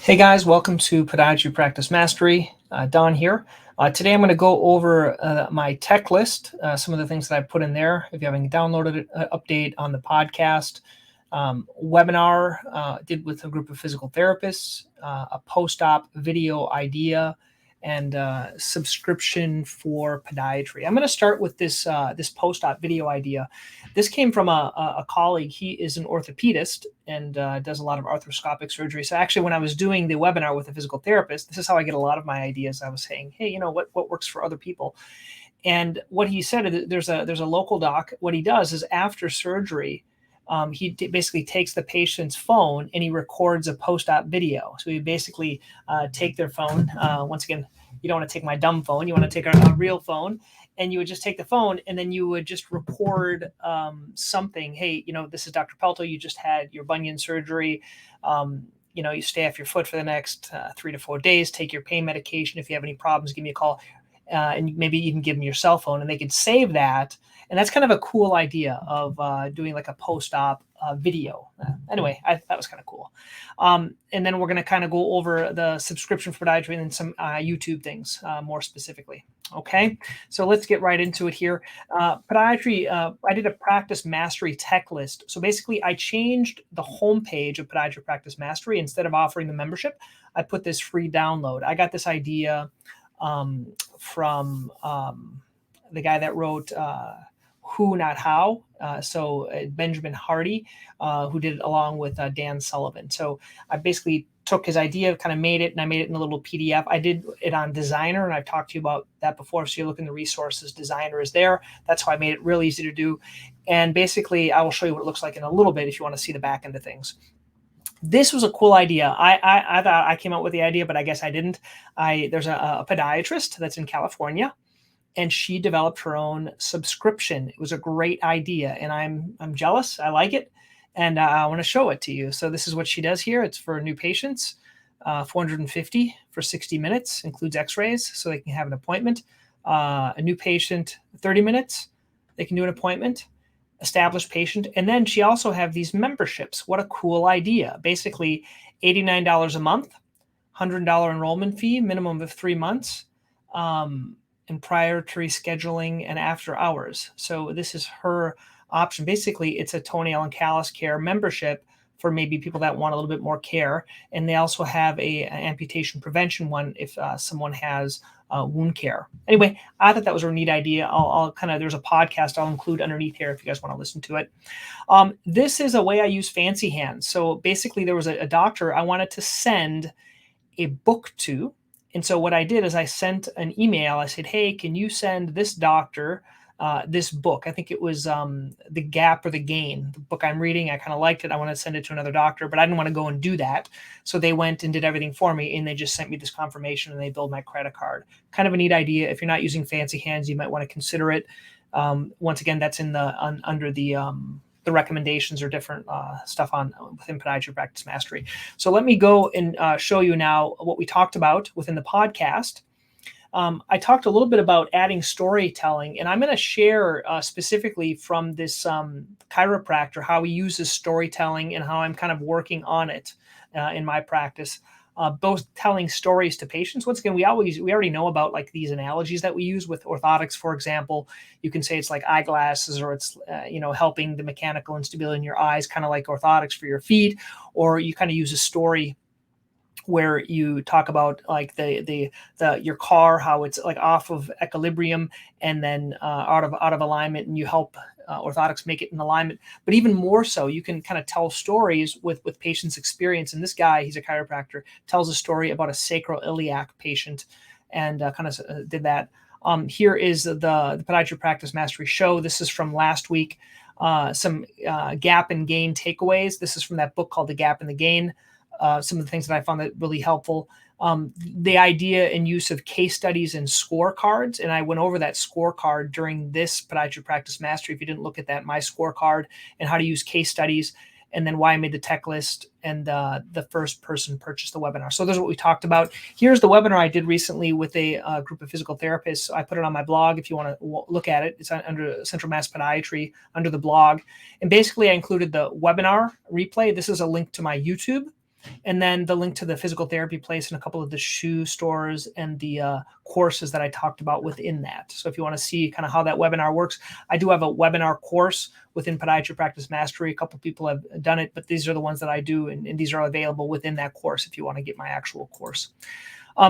Hey guys, welcome to Podiatry Practice Mastery. Don here. Today I'm going to go over my tech list, some of the things that I put in there. If you haven't downloaded it, update on the podcast, webinar did with a group of physical therapists, a post-op video idea, and subscription for podiatry. I'm going to start with this post-op video idea. This came from a colleague. He is an orthopedist and does a lot of arthroscopic surgery. So actually, when I was doing the webinar with a physical therapist, this is how I get a lot of my ideas. I was saying, hey, what works for other people? And what he said, there's a local doc. What he does is after surgery, he basically takes the patient's phone and he records a post-op video. So you basically take their phone. Once again, you don't want to take my dumb phone. You want to take a real phone, and you would just take the phone and then you would just record something. Hey, this is Dr. Pelto. You just had your bunion surgery. You stay off your foot for the next 3 to 4 days. Take your pain medication. If you have any problems, give me a call. And maybe even give them your cell phone, and they could save that. And that's kind of a cool idea of doing like a post-op video. Anyway, that was kind of cool. And then we're going to kind of go over the subscription for podiatry and then some YouTube things more specifically. Okay, so let's get right into it here. Podiatry, I did a practice mastery tech list. So basically, I changed the homepage of Podiatry Practice Mastery. Instead of offering the membership, I put this free download. I got this idea from the guy that wrote Who Not How, so Benjamin Hardy, who did it along with Dan Sullivan. So I basically took his idea, kind of made it, and I made it in a little PDF. I did it on Designer, and I've talked to you about that before. So you look in the resources, Designer is there. That's how I made it real easy to do. And basically, I will show you what it looks like in a little bit if you want to see the back end of things. This was a cool idea. I thought I came up with the idea, but I guess I didn't. There's a podiatrist that's in California, and she developed her own subscription. It was a great idea, and I'm jealous. I like it, and I want to show it to you. So this is what she does here. It's for new patients, $450 for 60 minutes, includes X-rays, so they can have an appointment. A new patient, 30 minutes, they can do an appointment. Established patient. And then she also have these memberships. What a cool idea. Basically $89 a month, $100 enrollment fee, minimum of 3 months, and prior to rescheduling and after hours. So this is her option. Basically, it's a toenail and callus care membership for maybe people that want a little bit more care. And they also have an amputation prevention one if someone has wound care. Anyway, I thought that was a neat idea. I'll there's a podcast I'll include underneath here if you guys want to listen to it. This is a way I use Fancy Hands. So basically there was a doctor I wanted to send a book to. And so what I did is I sent an email. I said, hey, can you send this doctor this book? I think it was The Gap or the Gain, the book I'm reading. I kind of liked it. I want to send it to another doctor, but I didn't want to go and do that. So they went and did everything for me, and they just sent me this confirmation, and they billed my credit card. Kind of a neat idea. If you're not using Fancy Hands, you might want to consider it. Once again, that's in under the recommendations or different stuff within Podiatry Practice Mastery. So let me go and show you now what we talked about within the podcast. I talked a little bit about adding storytelling, and I'm going to share specifically from this chiropractor how he uses storytelling and how I'm kind of working on it in my practice, both telling stories to patients. Once again, we already know about like these analogies that we use with orthotics. For example, you can say it's like eyeglasses, or it's helping the mechanical instability in your eyes, kind of like orthotics for your feet, or you kind of use a story where you talk about like your car, how it's like off of equilibrium and then out of alignment, and you help orthotics make it in alignment. But even more so, you can kind of tell stories with patients' experience. And this guy, he's a chiropractor, tells a story about a sacroiliac patient, and kind of did that. Here is the Podiatry Practice Mastery show. This is from last week. Some gap and gain takeaways. This is from that book called The Gap and the Gain. Some of the things that I found that really helpful. The idea and use of case studies and scorecards. And I went over that scorecard during this Podiatry Practice Mastery. If you didn't look at that, my scorecard, and how to use case studies, and then why I made the tech list, and the first person purchased the webinar. So those are what we talked about. Here's the webinar I did recently with a group of physical therapists. I put it on my blog if you want to look at it. It's under Central Mass Podiatry under the blog. And basically I included the webinar replay. This is a link to my YouTube. and then the link to the physical therapy place and a couple of the shoe stores and the courses that I talked about within that. So if you want to see kind of how that webinar works, I do have a webinar course within Podiatry Practice Mastery. A couple of people have done it, but these are the ones that I do, and these are available within that course if you want to get my actual course.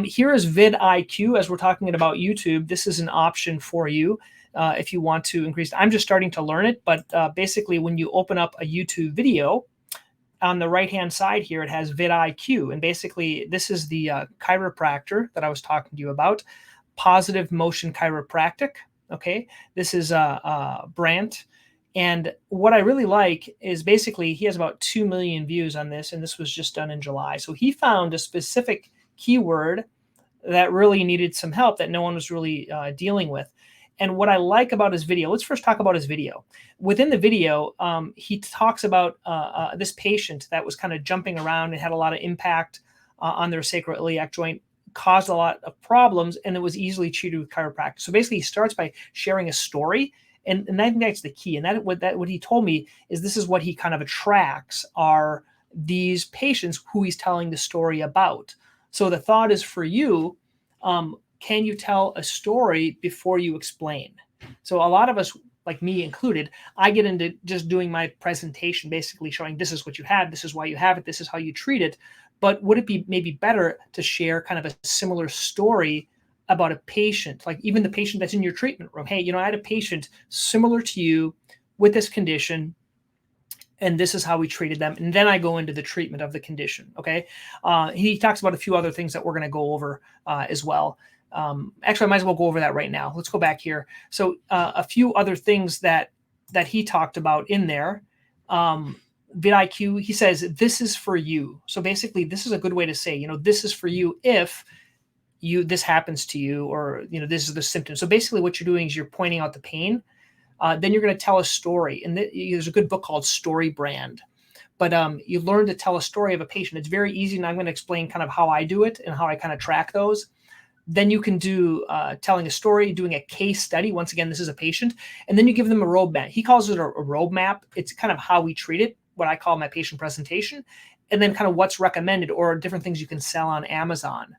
Here is VidIQ. As we're talking about YouTube, this is an option for you if you want to increase. I'm just starting to learn it, but basically when you open up a YouTube video, on the right-hand side here, it has VidIQ. And basically, this is the chiropractor that I was talking to you about, Positive Motion Chiropractic. Okay, this is Brant. And what I really like is basically he has about 2 million views on this, and this was just done in July. So he found a specific keyword that really needed some help that no one was really dealing with. And what I like about his video, let's first talk about his video. Within the video, he talks about this patient that was kind of jumping around and had a lot of impact on their sacroiliac joint, caused a lot of problems, and it was easily treated with chiropractic. So basically, he starts by sharing a story, and I think that's the key. And what he told me is this is what he kind of attracts are these patients who he's telling the story about. So the thought is for you, can you tell a story before you explain? So a lot of us, like me included, I get into just doing my presentation, basically showing this is what you have, this is why you have it, this is how you treat it. But would it be maybe better to share kind of a similar story about a patient, like even the patient that's in your treatment room? Hey, I had a patient similar to you with this condition, and this is how we treated them. And then I go into the treatment of the condition. Okay. He talks about a few other things that we're going to go over as well. Actually, I might as well go over that right now. Let's go back here. So a few other things that he talked about in there. VidIQ, he says, this is for you. So basically, this is a good way to say, this is for you if this happens to you, or, this is the symptom. So basically what you're doing is you're pointing out the pain. Then you're going to tell a story. And there's a good book called Story Brand. But you learn to tell a story of a patient. It's very easy, and I'm going to explain kind of how I do it and how I kind of track those. Then you can do telling a story, doing a case study. Once again, this is a patient. And then you give them a roadmap. He calls it a roadmap. It's kind of how we treat it, what I call my patient presentation, and then kind of what's recommended or different things you can sell on Amazon.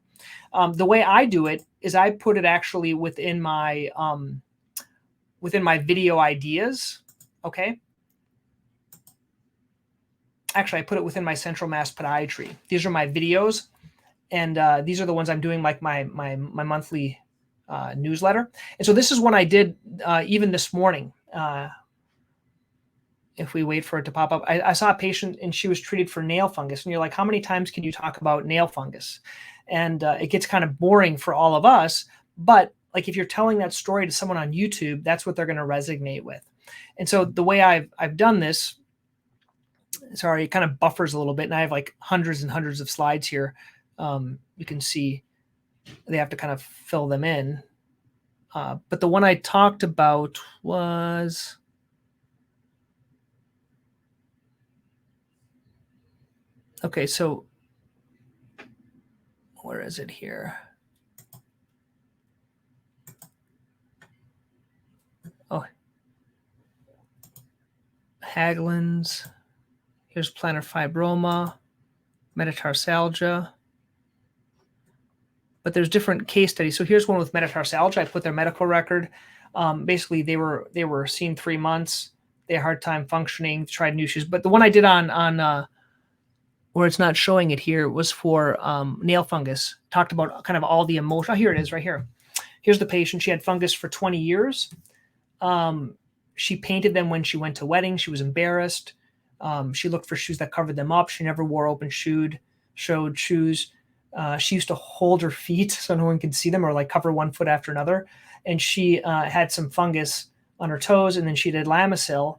The way I do it is I put it actually within my video ideas. Okay. Actually, I put it within my Central Mass Podiatry. These are my videos. And these are the ones I'm doing, like my monthly newsletter. And so this is one I did even this morning. If we wait for it to pop up, I saw a patient and she was treated for nail fungus. And you're like, how many times can you talk about nail fungus? And it gets kind of boring for all of us. But like if you're telling that story to someone on YouTube, that's what they're going to resonate with. And so the way I've done this, sorry, it kind of buffers a little bit. And I have like hundreds and hundreds of slides here. You can see they have to kind of fill them in. But the one I talked about was, okay, so where is it here? Oh, Haglund's. Here's plantar fibroma, metatarsalgia. But there's different case studies. So here's one with metatarsalgia. I put their medical record. Basically, they were seen 3 months. They had a hard time functioning, tried new shoes. But the one I did on where it's not showing it here was for nail fungus. Talked about kind of all the emotion. Oh, here it is right here. Here's the patient. She had fungus for 20 years. She painted them when she went to weddings. She was embarrassed. She looked for shoes that covered them up. She never wore open-shoed shoes. She used to hold her feet so no one could see them, or like cover one foot after another. And she had some fungus on her toes, and then she did Lamisil.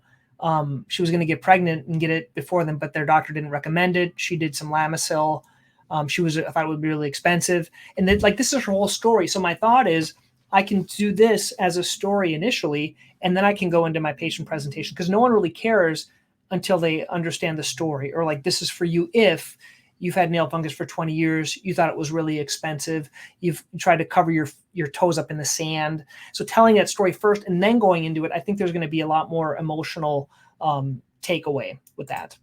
She was going to get pregnant and get it before them, but their doctor didn't recommend it. She did some Lamisil. I thought it would be really expensive. And then, like, this is her whole story. So my thought is I can do this as a story initially, and then I can go into my patient presentation, because no one really cares until they understand the story, or like, this is for you if you've had nail fungus for 20 years, you thought it was really expensive, you've tried to cover your toes up in the sand. So telling that story first and then going into it, I think there's going to be a lot more emotional takeaway takeaway with that.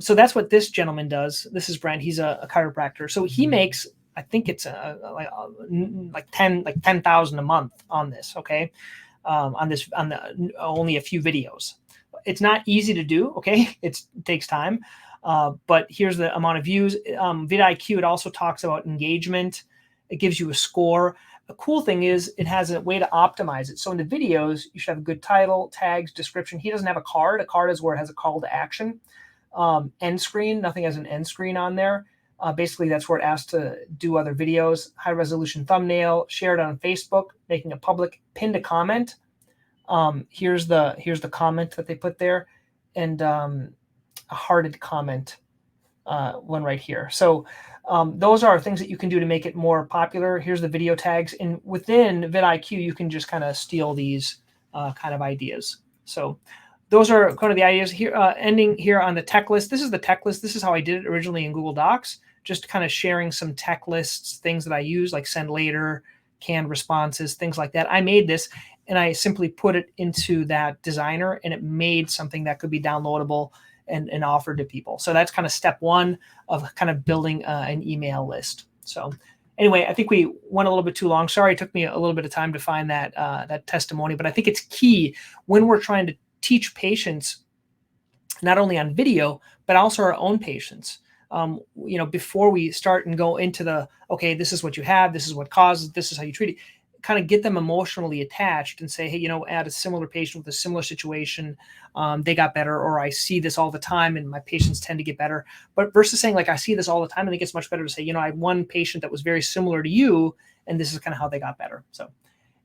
So that's what this gentleman does. This is Brent. He's a chiropractor. So he makes, I think it's like 10,000 a month on this. Okay. On the only a few videos. It's not easy to do. Okay. It takes time. But here's the amount of views. VidIQ, it also talks about engagement. It gives you a score. The cool thing is it has a way to optimize it. So in the videos, you should have a good title, tags, description. He doesn't have a card. A card is where it has a call to action. End screen, nothing has an end screen on there. Basically, that's where it asks to do other videos. High resolution thumbnail, share it on Facebook, making it public, pinned a comment. Here's the comment that they put there, and a hearted comment, one right here. So those are things that you can do to make it more popular. Here's the video tags, and within VidIQ, you can just kind of steal these kind of ideas. So those are kind of the ideas here. Ending here on the tech list. This is the tech list. This is how I did it originally in Google Docs, just kind of sharing some tech lists, things that I use like send later, canned responses, things like that. I made this and I simply put it into that designer, and it made something that could be downloadable and offered to people. So that's kind of step one of kind of building an email list. So anyway, I think we went a little bit too long. Sorry, it took me a little bit of time to find that that testimony, but I think it's key when we're trying to teach patients, not only on video, but also our own patients. Before we start and go into the, okay, this is what you have, this is what causes, this is how you treat it, kind of get them emotionally attached and say, hey, add a similar patient with a similar situation, they got better, or I see this all the time and my patients tend to get better. But versus saying like, I see this all the time, I think it's much better to say, I have one patient that was very similar to you, and this is kind of how they got better. So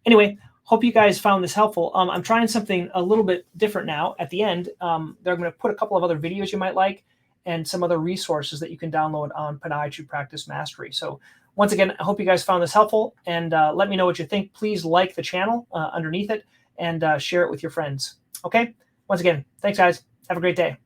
anyway, hope you guys found this helpful. I'm trying something a little bit different now at the end. They're going to put a couple of other videos you might like and some other resources that you can download on Podiatry Practice Mastery. So once again, I hope you guys found this helpful, and let me know what you think. Please like the channel underneath it and share it with your friends. Okay? Once again, thanks guys. Have a great day.